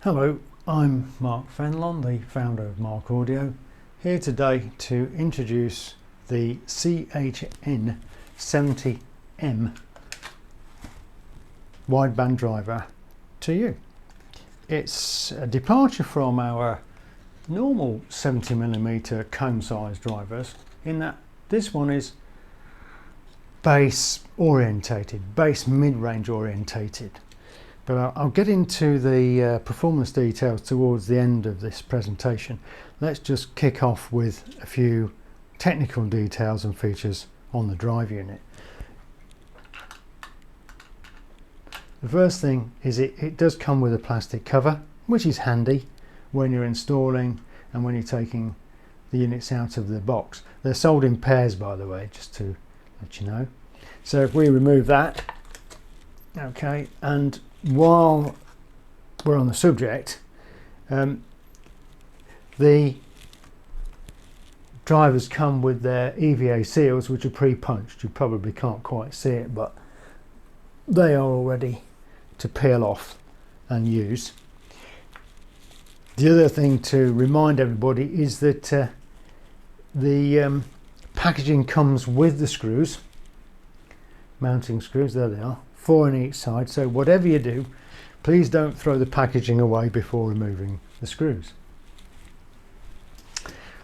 Hello, I'm Mark Fenlon, the founder of Mark Audio, here today to introduce the CHN 70M wideband driver to you. It's a departure from our normal 70mm cone size drivers in that this one is bass orientated, bass mid-range orientated. But I'll get into the performance details towards the end of this presentation. Let's just kick off with a few technical details and features on the drive unit. The first thing is it does come with a plastic cover, which is handy when you're installing and when you're taking the units out of the box. They're sold in pairs, by the way, just to let you know. So if we remove that, okay, and while we're on the subject, the drivers come with their EVA seals, which are pre-punched. You probably can't quite see it, but they are all ready to peel off and use. The other thing to remind everybody is that the packaging comes with the screws, mounting screws. There they are, 4 on each side, so whatever you do, please don't throw the packaging away before removing the screws.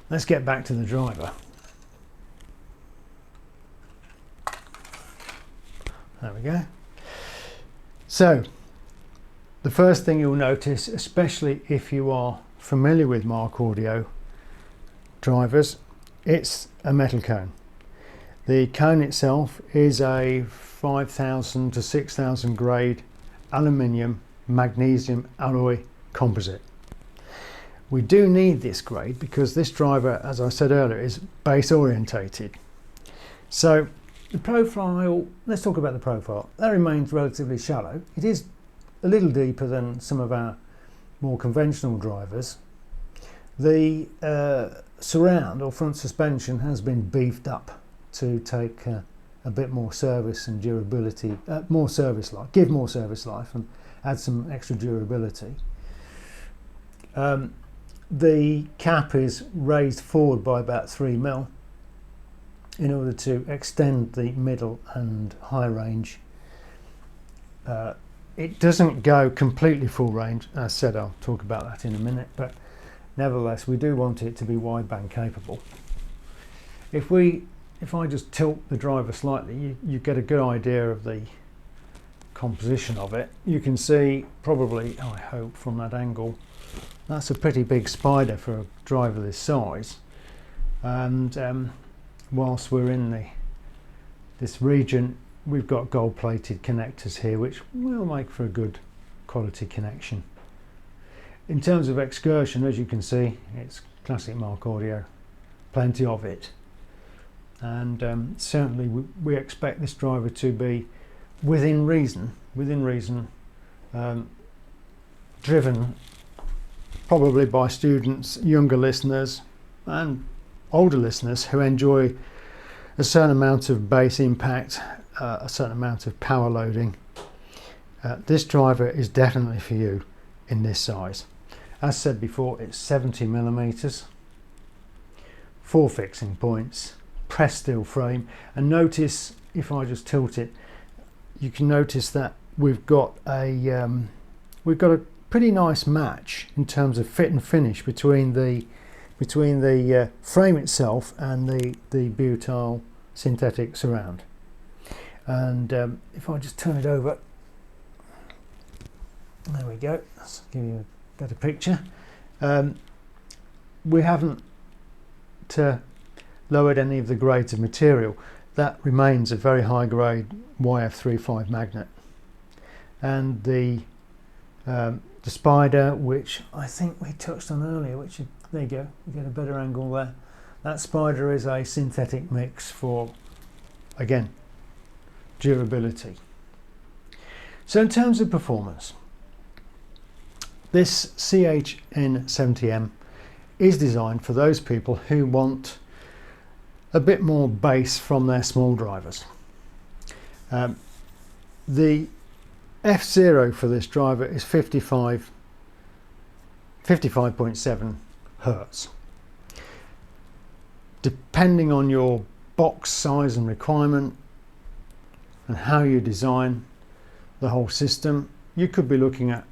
Let's get back to the driver. There we go. So the first thing you'll notice, especially if you are familiar with Mark Audio drivers, it's a metal cone. The cone itself is a 5000 to 6000 grade aluminium magnesium alloy composite. We do need this grade because this driver, as I said earlier, is bass orientated. So the profile, let's talk about the profile. That remains relatively shallow. It is a little deeper than some of our more conventional drivers. The surround or front suspension has been beefed up to take a bit more service and durability, more service life, give more service life and add some extra durability. The cap is raised forward by about 3mm in order to extend the middle and high range. It doesn't go completely full range, as I said. I'll talk about that in a minute, but nevertheless we do want it to be wideband capable. If I just tilt the driver slightly, you get a good idea of the composition of it. You can see probably, I hope from that angle, that's a pretty big spider for a driver this size. And whilst we're in this region, we've got gold-plated connectors here, which will make for a good quality connection. In terms of excursion, as you can see, it's classic Mark Audio, plenty of it. And certainly we expect this driver to be within reason, driven probably by students, younger listeners and older listeners who enjoy a certain amount of bass impact, a certain amount of power loading. This driver is definitely for you in this size. As said before, it's 70mm, 4 fixing points, pressed steel frame, and notice if I just tilt it, you can notice that we've got a pretty nice match in terms of fit and finish between the frame itself and the butyl synthetic surround. And if I just turn it over, there we go. Let's give you a better picture. We haven't lowered any of the grades of material. That remains a very high grade YF35 magnet, and the spider, which I think we touched on earlier, there you go, you get a better angle there. That spider is a synthetic mix for, again, durability. So in terms of performance, this CHN 70M is designed for those people who want a bit more bass from their small drivers. The F0 for this driver is 55 55.7 hertz. Depending on your box size and requirement and how you design the whole system, you could be looking at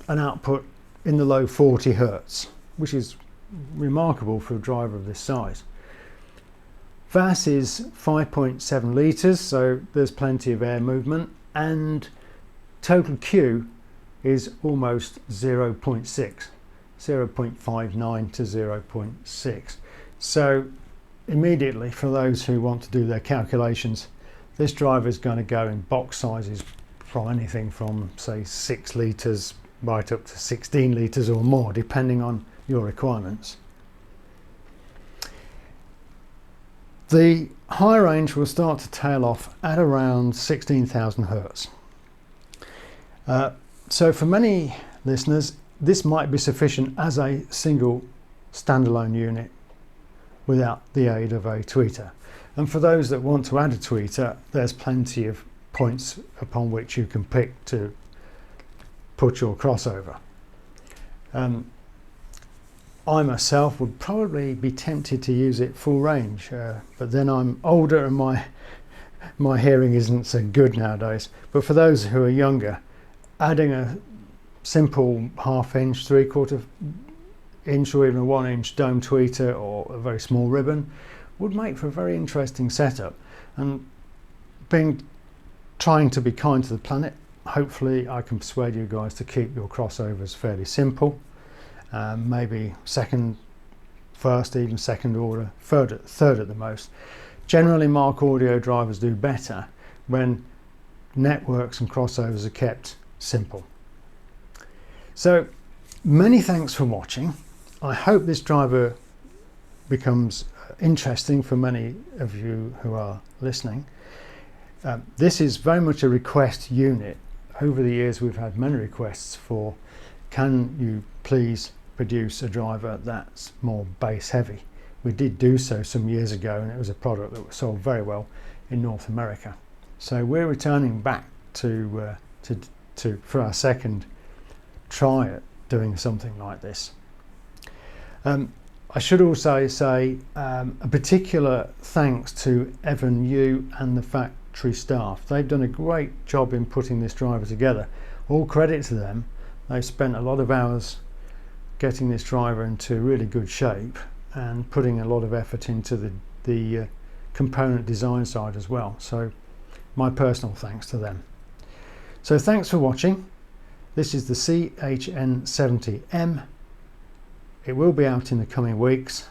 an output in the low 40 hertz, which is remarkable for a driver of this size. VAS is 5.7 litres, so there's plenty of air movement, and total Q is almost 0.6, 0.59 to 0.6. So immediately, for those who want to do their calculations, this driver is going to go in box sizes from anything from, say, 6 litres right up to 16 litres or more, depending on your requirements. The high range will start to tail off at around 16,000 hertz. So for many listeners, this might be sufficient as a single standalone unit without the aid of a tweeter. And for those that want to add a tweeter, there's plenty of points upon which you can pick to put your crossover. I myself would probably be tempted to use it full range, but then I'm older and my hearing isn't so good nowadays. But for those who are younger, adding a simple half-inch, 3/4 inch or even a 1-inch dome tweeter or a very small ribbon would make for a very interesting setup. And trying to be kind to the planet, hopefully I can persuade you guys to keep your crossovers fairly simple. Maybe first, even second order, third at the most. Generally, Mark Audio drivers do better when networks and crossovers are kept simple. So many thanks for watching. I hope this driver becomes interesting for many of you who are listening. This is very much a request unit. Over the years we've had many requests for, can you please produce a driver that's more bass heavy. We did do so some years ago, and it was a product that was sold very well in North America. So we're returning back to for our second try at doing something like this. I should also say a particular thanks to Evan, you and the factory staff. They've done a great job in putting this driver together. All credit to them. They've spent a lot of hours getting this driver into really good shape and putting a lot of effort into the component design side as well. So my personal thanks to them. So thanks for watching. This is the CHN 70M. It will be out in the coming weeks.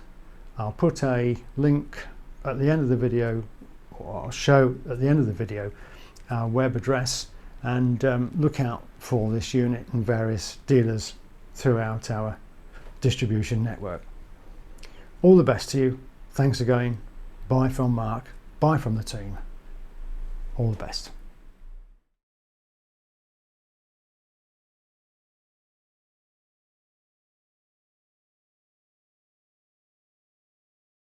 I'll put a link at the end of the video, or I'll show at the end of the video our web address, and look out for this unit in various dealers throughout our distribution network. All the best to you. Thanks again. Bye from Mark. Bye from the team. All the best.